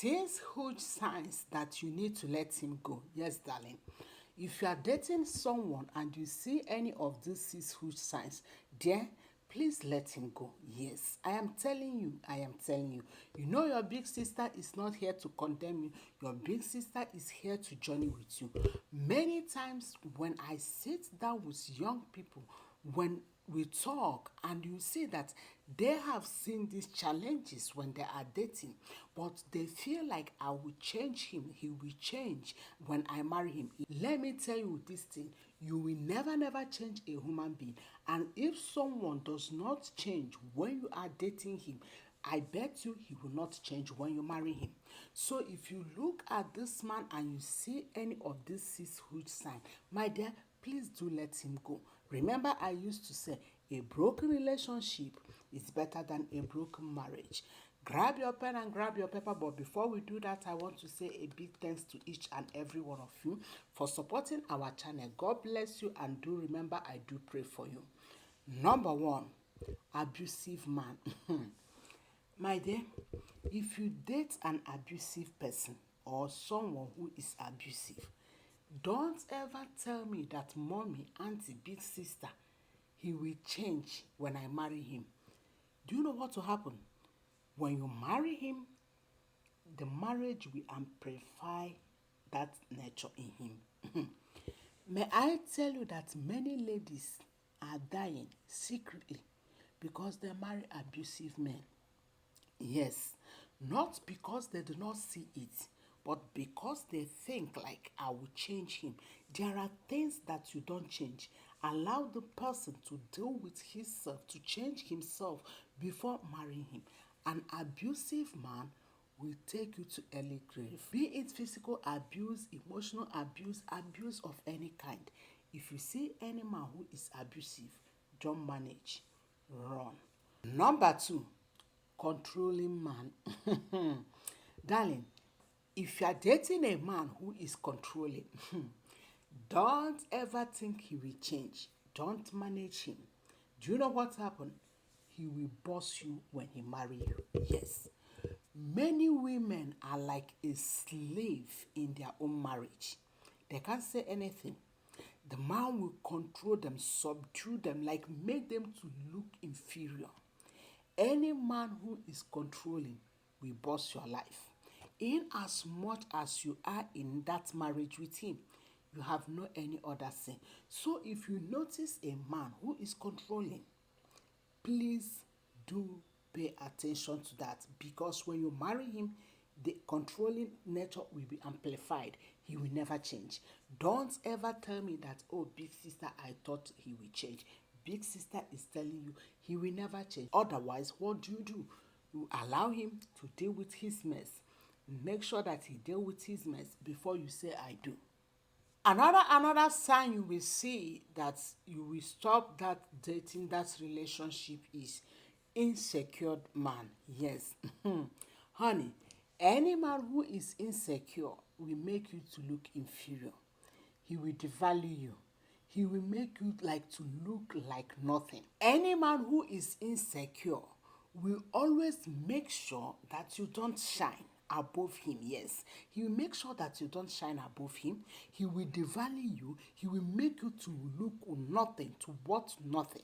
6 huge signs that you need to let him go. Yes, darling. If you are dating someone and you see any of these 6 huge signs, dear, please let him go. Yes, I am telling you, I am telling you. You know your big sister is not here to condemn you. Your big sister is here to journey with you. Many times when I sit down with young people, when we talk and you see that they have seen these challenges when they are dating, but they feel like I will change him, he will change when I marry him. Let me tell you this thing, you will never change a human being. And if someone does not change when you are dating him, I bet you he will not change when you marry him. So if you look at this man and you see any of these 6 huge signs, my dear, please do let him go. Remember, I used to say a broken relationship is better than a broken marriage. Grab your pen and grab your paper, but before we do that, I want to say a big thanks to each and every one of you for supporting our channel. God bless you, and do remember, I do pray for you. Number 1, abusive man. My dear, if you date an abusive person or someone who is abusive, don't ever tell me that mommy, auntie, big sister, he will change when I marry him. Do you know what will happen? When you marry him, the marriage will amplify that nature in him. May I tell you that many ladies are dying secretly because they marry abusive men. Yes, not because they do not see it, but because they think like I will change him. There are things that you don't change. Allow the person to deal with himself, to change himself before marrying him. An abusive man will take you to early grave. Be it physical abuse, emotional abuse, abuse of any kind. If you see any man who is abusive, don't manage. Run. Number 2, controlling man. Darling, if you are dating a man who is controlling, don't ever think he will change. Don't manage him. Do you know what happened? He will boss you when he marry you. Yes. Many women are like a slave in their own marriage. They can't say anything. The man will control them, subdue them, like make them to look inferior. Any man who is controlling will boss your life. In as much as you are in that marriage with him, you have no any other sin. So if you notice a man who is controlling, please do pay attention to that, because when you marry him, the controlling nature will be amplified. He will never change. Don't ever tell me that, oh, big sister, I thought he will change. Big sister is telling you he will never change. Otherwise, what do? You allow him to deal with his mess. Make sure that he deal with his mess before you say I do. Another sign you will see that you will stop that dating, that relationship, is insecure man. Yes. Honey, any man who is insecure will make you to look inferior. He will devalue you. He will make you like to look like nothing. Any man who is insecure will always make sure that you don't shine above him. Yes, he will make sure that you don't shine above him. He will devalue you. He will make you to look nothing, to what nothing.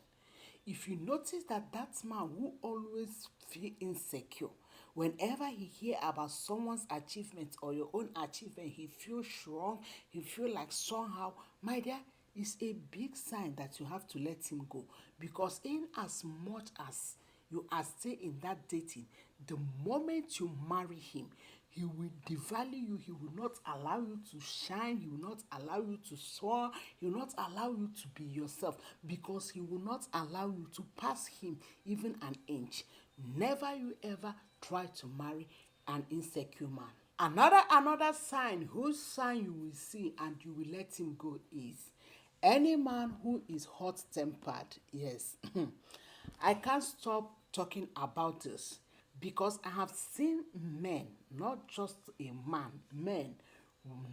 If you notice that man who always feel insecure, whenever he hear about someone's achievement or your own achievement, he feels strong, he feel like somehow, my dear, it's a big sign that you have to let him go. Because in as much as you are still in that dating, the moment you marry him, he will devalue you. He will not allow you to shine. He will not allow you to soar. He will not allow you to be yourself, because he will not allow you to pass him even an inch. Never you ever try to marry an insecure man. Another sign, whose sign you will see and you will let him go, is any man who is hot-tempered. Yes. I can't stop talking about this, because I have seen men, not just a man, men,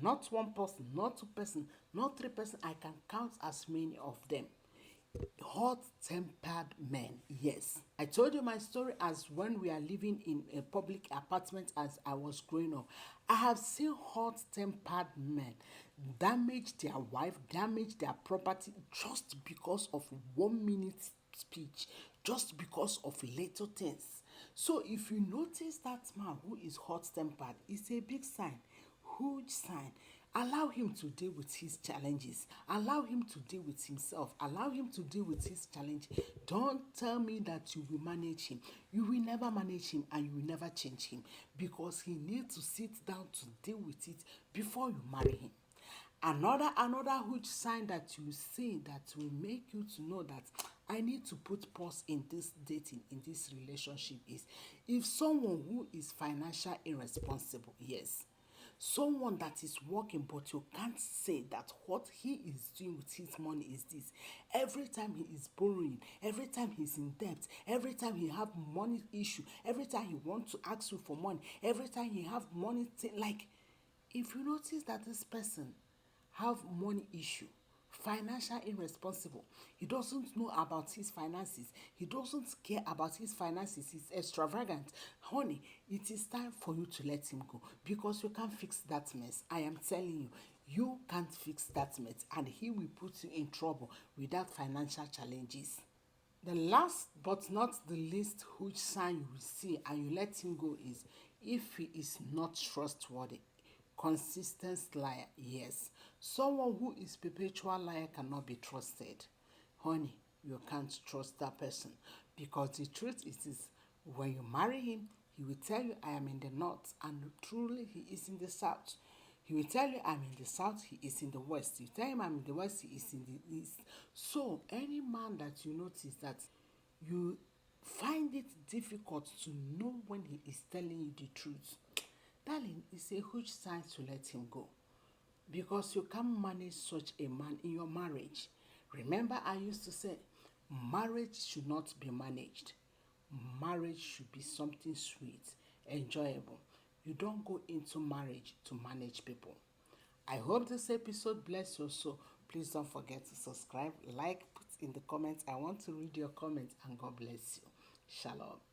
not one person, not two person, not three person, I can count as many of them. Hot-tempered men, yes. I told you my story as when we are living in a public apartment as I was growing up. I have seen hot-tempered men damage their wife, damage their property just because of 1 minute speech, just because of little things. So if you notice that man who is hot-tempered, it's a big sign, huge sign. Allow him to deal with his challenges. Allow him to deal with himself. Allow him to deal with his challenge. Don't tell me that you will manage him. You will never manage him and you will never change him because he needs to sit down to deal with it before you marry him. Another huge sign that you see that will make you to know that I need to put pause in this dating, in this relationship is if someone who is financial irresponsible, yes, someone that is working but you can't say that what he is doing with his money is this. Every time he is borrowing, every time he's in debt, every time he have money issue, every time he wants to ask you for money, every time he have money like if you notice that this person have money issue, financial irresponsible, he doesn't know about his finances, he doesn't care about his finances, he's extravagant, honey, it is time for you to let him go because you can't fix that mess. I am telling you, you can't fix that mess and he will put you in trouble without financial challenges. The last but not the least huge sign you will see and you let him go is if he is not trustworthy. Consistent liar, yes. Someone who is perpetual liar cannot be trusted. Honey, you can't trust that person because the truth is when you marry him, he will tell you I am in the north and truly he is in the south. He will tell you I'm in the south, he is in the west. You tell him I'm in the west, he is in the east. So any man that you notice that you find it difficult to know when he is telling you the truth, darling, it's a huge sign to let him go because you can't manage such a man in your marriage. Remember, I used to say, marriage should not be managed. Marriage should be something sweet, enjoyable. You don't go into marriage to manage people. I hope this episode bless your soul. Please don't forget to subscribe, like, put in the comments. I want to read your comments and God bless you. Shalom.